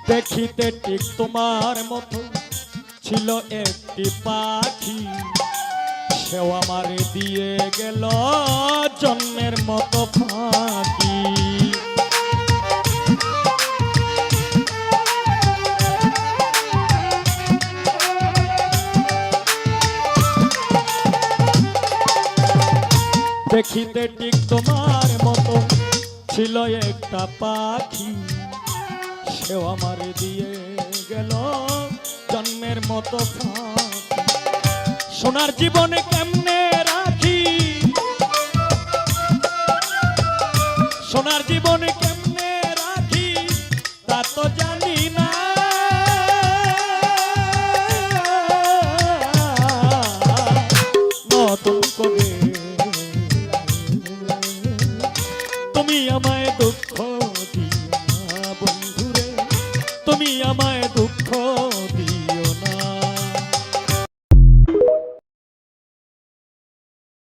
দেখিতে ঠিক তোমার মতো ছিল একটি পাখি, সেও আমারে দিয়ে গেল জন্মের মতো ফাঁকি। দেখিতে ঠিক তোমার মতো ছিল একটা পাখি, সেও আমারে দিয়ে গেল জন্মের মতো ফাঁকি। সোনার জীবনে কেমনে রাখি, সোনার জীবনে কেমনে রাখি তা তো জানি না। নতুন করে তুমি আমায় দুঃখ দিয়া বন্ধুরে, তুমি আমায় দুঃখ